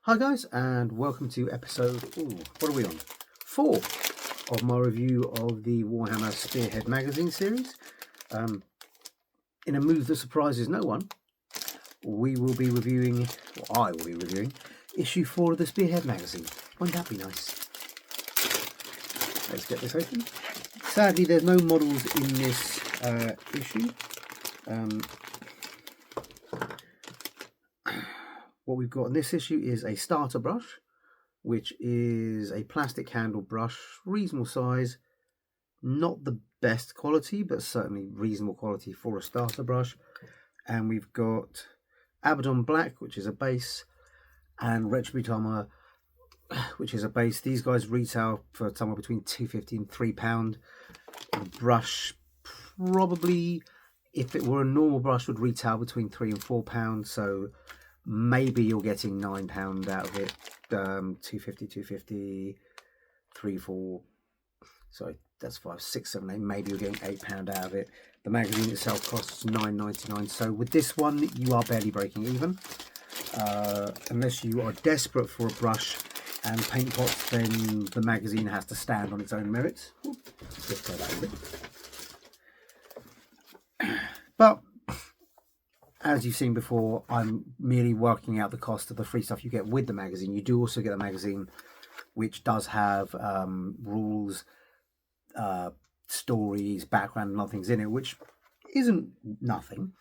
Hi guys, and welcome to episode, what are we on? 4 of my review of the Warhammer Spearhead magazine series. In a move that surprises no one, we will be reviewing, or I will be reviewing, issue 4 of the Spearhead magazine. Wouldn't that be nice? Let's get this open. Sadly, there's no models in this issue. What we've got in this issue is a starter brush, which is a plastic handle brush, reasonable size, not the best quality, but certainly reasonable quality for a starter brush. And we've got Abaddon Black, which is a base, and Retribute Armor, which is a base. These guys retail for somewhere between £2.50 and £3. The brush probably, if it were a normal brush, would retail between £3 and £4. So maybe you're getting £9 out of it. 250, 3, 4. Sorry, that's 5, 6, 7, 8. Maybe you're getting £8 out of it. The magazine itself costs £9.99. So with this one, you are barely breaking even. Unless you are desperate for a brush and paint pots, then the magazine has to stand on its own merits. Just go back a bit. But as you've seen before, I'm merely working out the cost of the free stuff you get with the magazine. You do also get a magazine which does have rules, stories, background and other things in it, which isn't nothing.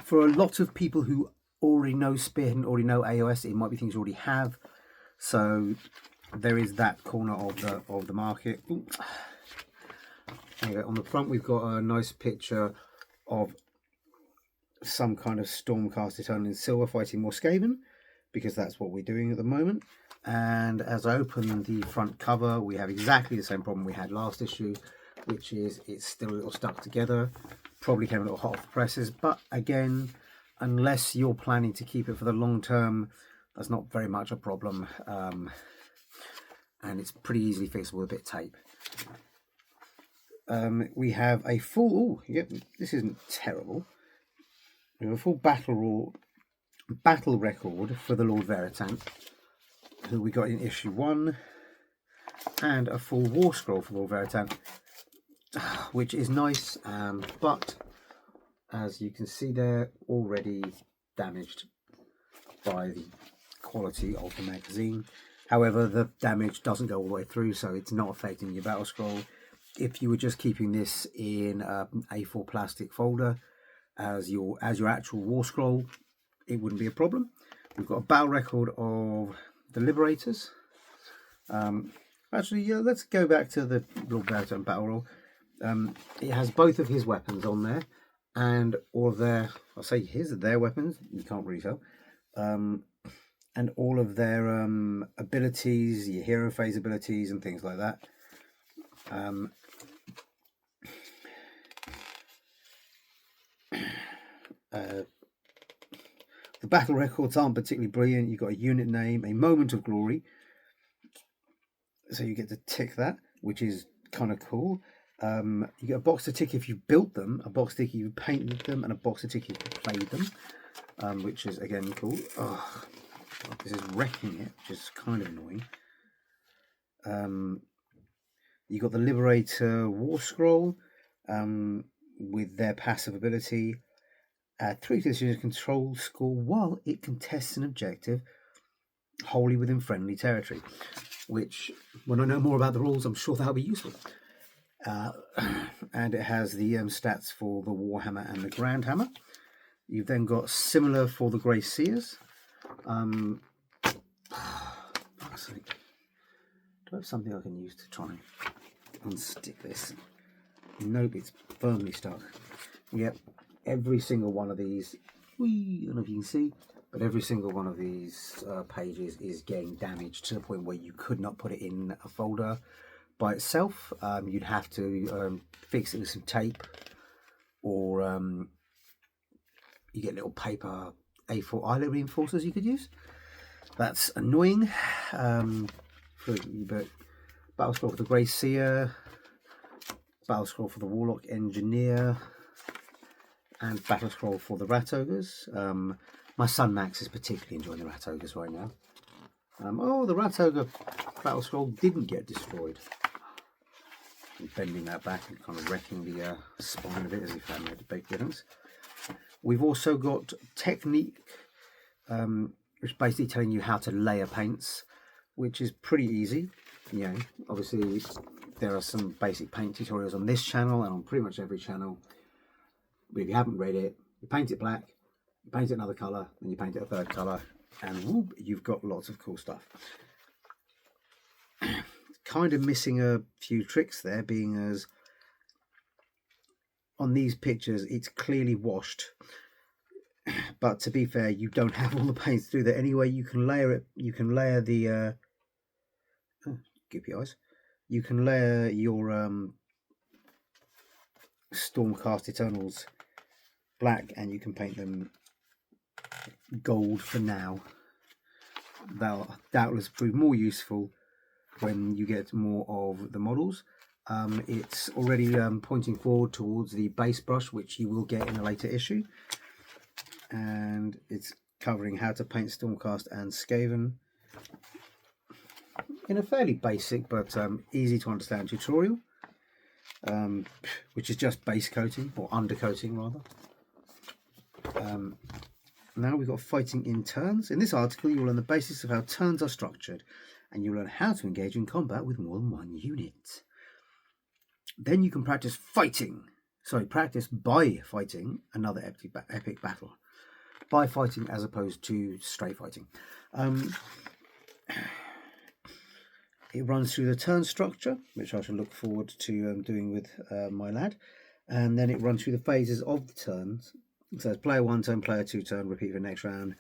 For a lot of people who already know Spearhead and already know AOS, it might be things you already have. So there is that corner of the market. Anyway, on the front we've got a nice picture of some kind of Stormcast Eternal in silver fighting Morskaven, because that's what we're doing at the moment. And as I open the front cover, we have exactly the same problem we had last issue, which is it's still a little stuck together. Probably came a little hot off the presses, but again, unless you're planning to keep it for the long term, that's not very much a problem. And it's pretty easily fixable with a bit of tape. We have a full, this isn't terrible. We have a full battle record for the Lord Veritant, who we got in issue 1, and a full war scroll for Lord Veritant, which is nice, but as you can see, they're already damaged by the quality of the magazine. However, the damage doesn't go all the way through, so it's not affecting your battle scroll. If you were just keeping this in an A4 plastic folder as your actual war scroll, it wouldn't be a problem. We've got a battle record of the Liberators. Let's go back to the Lord Veritant battle roll. It has both of his weapons on there, and all of their, I'll say their weapons, you can't really tell, and all of their abilities, your hero phase abilities and things like that. The battle records aren't particularly brilliant. You've got a unit name, a moment of glory, so you get to tick that, which is kind of cool. You get a box to tick if you built them, a box to tick if you painted them, and a box to tick if you played them, which is again cool. Oh, God, this is wrecking it, which is kind of annoying. You got the Liberator War Scroll with their passive ability. 3 decisions control score while it contests an objective wholly within friendly territory, which, when I know more about the rules, I'm sure that'll be useful. And it has the stats for the Warhammer and the Grand Hammer. You've then got similar for the Grey Seers. Do I have something I can use to try and unstick this? Nope, it's firmly stuck. Yep, every single one of these, I don't know if you can see, but every single one of these pages is getting damaged to the point where you could not put it in a folder by itself. You'd have to fix it with some tape, or you get little paper A4 eyelet reinforcers you could use. That's annoying. But battle scroll for the Grey Seer, battle scroll for the Warlock Engineer, and battle scroll for the rat ogres. My son Max is particularly enjoying the rat ogres right now. Oh, the rat ogre battle scroll didn't get destroyed. I'm bending that back and kind of wrecking the spine of it as if that made a big difference. We've also got technique, which is basically telling you how to layer paints, which is pretty easy. You know, obviously there are some basic paint tutorials on this channel and on pretty much every channel. But if you haven't read it, you paint it black, you paint it another colour, then you paint it a third colour, and whoop, you've got lots of cool stuff. Kind of missing a few tricks there, being as on these pictures it's clearly washed, but to be fair, you don't have all the paints to do that anyway. You can layer it, you can layer the goopy eyes, you can layer your Stormcast Eternals black, and you can paint them gold for now. They'll doubtless prove more useful when you get more of the models. It's already pointing forward towards the base brush, which you will get in a later issue, and it's covering how to paint Stormcast and Skaven in a fairly basic but easy to understand tutorial, which is just base coating, or undercoating rather. Now we've got fighting in turns. In this article you'll learn the basics of how turns are structured, and you'll learn how to engage in combat with more than one unit. Then you can practice practice by fighting another epic battle. By fighting as opposed to straight fighting. It runs through the turn structure, which I shall look forward to doing with my lad. And then it runs through the phases of the turns. So it's player 1 turn, player 2 turn, repeat for the next round.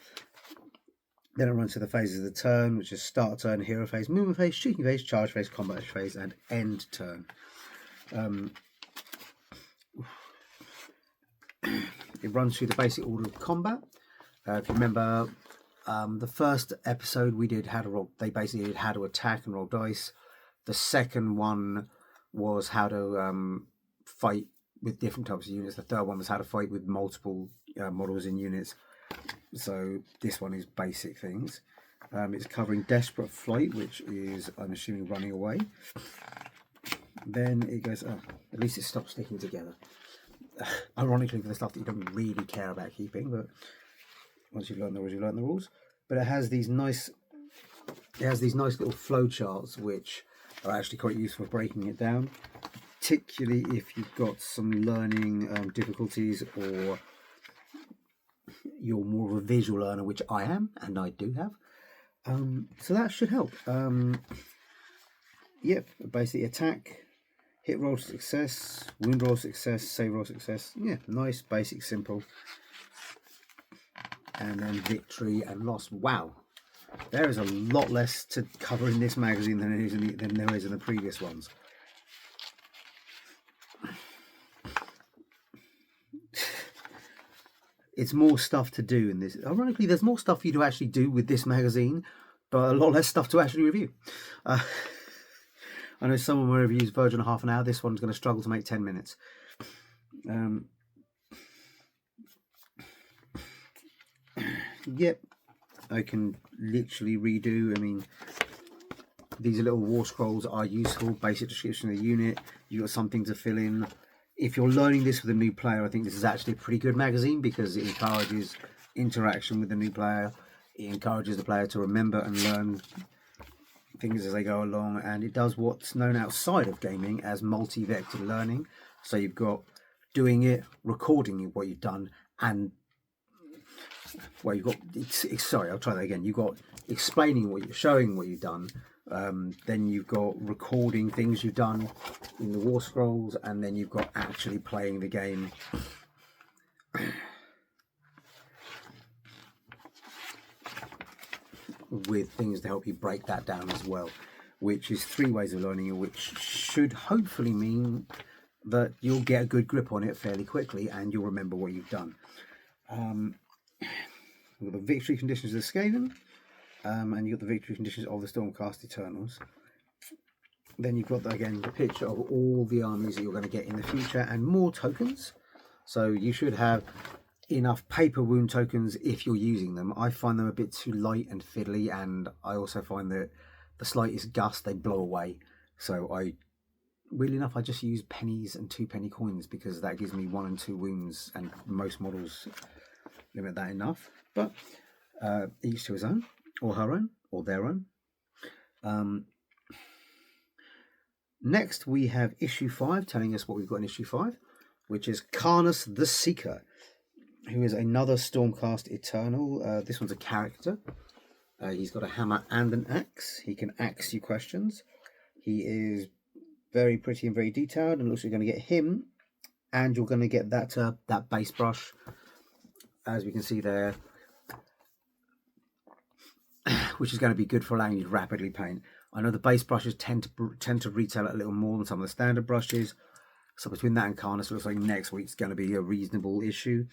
Then it runs through the phases of the turn, which is start turn, hero phase, movement phase, shooting phase, charge phase, combat phase, and end turn. It runs through the basic order of combat. If you remember, the first episode we did how to roll. They basically did how to attack and roll dice. The second one was how to fight with different types of units. The third one was how to fight with multiple models in units. So this one is basic things. It's covering desperate flight, which is, I'm assuming, running away. Then it goes, at least it stops sticking together. Ironically, for the stuff that you don't really care about keeping, but once you've learned the rules, you've learned the rules. But it has these nice little flow charts, which are actually quite useful for breaking it down, particularly if you've got some learning difficulties, or you're more of a visual learner, which I am, and I do have. So that should help. Yep, basically attack, hit roll success, wound roll success, save roll success. Yeah, nice, basic, simple. And then victory and loss. Wow, there is a lot less to cover in this magazine than there is in the previous ones. It's more stuff to do in this. Ironically, there's more stuff for you to actually do with this magazine, but a lot less stuff to actually review. I know someone will review version of half an hour. This one's going to struggle to make 10 minutes. Yep, I can literally redo. I mean, these little war scrolls are useful. Basic description of the unit. You've got something to fill in. If you're learning this with a new player, I think this is actually a pretty good magazine, because it encourages interaction with the new player. It encourages the player to remember and learn things as they go along, and it does what's known outside of gaming as multi-vector learning. So you've got doing it, recording what you've done, and well, you've got sorry, I'll try that again. You've got explaining what you're showing, what you've done. Then you've got recording things you've done in the war scrolls, and then you've got actually playing the game. With things to help you break that down as well, which is 3 ways of learning, which should hopefully mean that you'll get a good grip on it fairly quickly and you'll remember what you've done. We've got the victory conditions of the Skaven, and you've got the victory conditions of the Stormcast Eternals. Then you've got, again, the picture of all the armies that you're going to get in the future, and more tokens. So you should have enough paper wound tokens if you're using them. I find them a bit too light and fiddly, and I also find that the slightest gust they blow away. So weirdly enough, I just use pennies and 2-penny coins because that gives me 1 and 2 wounds, and most models limit that enough. But each to his own, or her own, or their own. Next, we have issue 5 telling us what we've got in issue 5, which is Karnus the Seeker, who is another Stormcast Eternal. This one's a character. He's got a hammer and an axe. He can axe you questions. He is very pretty and very detailed, and looks like you're going to get him, and you're going to get that base brush, as we can see there, which is going to be good for allowing you to rapidly paint. I know the base brushes tend to retail at a little more than some of the standard brushes, so between that and Karnus, it looks like next week's going to be a reasonable issue.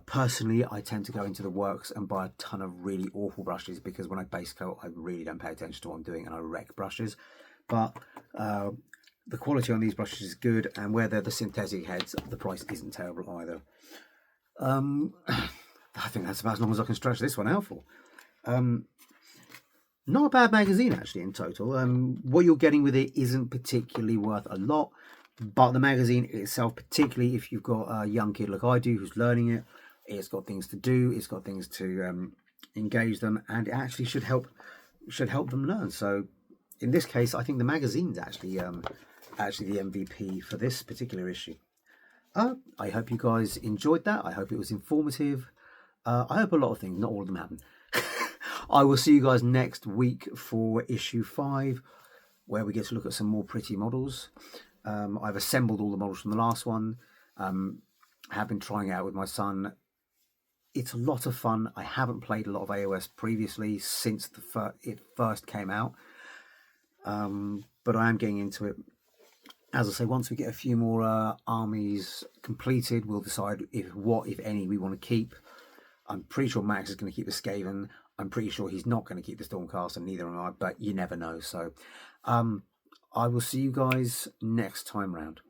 Personally, I tend to go into the works and buy a ton of really awful brushes, because when I base coat, I really don't pay attention to what I'm doing and I wreck brushes. But the quality on these brushes is good, and where they're the synthetic heads, the price isn't terrible either. I think that's about as long as I can stretch this one out for. Not a bad magazine, actually, in total. What you're getting with it isn't particularly worth a lot, but the magazine itself, particularly if you've got a young kid like I do who's learning it, it's got things to do, it's got things to engage them, and it actually should help them learn. So in this case, I think the magazine's actually the MVP for this particular issue. I hope you guys enjoyed that. I hope it was informative. I hope a lot of things, not all of them, happen. I will see you guys next week for issue 5, where we get to look at some more pretty models. I've assembled all the models from the last one. Have been trying it out with my son. It's a lot of fun. I haven't played a lot of AOS previously since it first came out, but I am getting into it. As I say, once we get a few more armies completed, we'll decide what, if any, we want to keep. I'm pretty sure Max is going to keep the Skaven. I'm pretty sure he's not going to keep the Stormcast, and neither am I, but you never know. So I will see you guys next time round.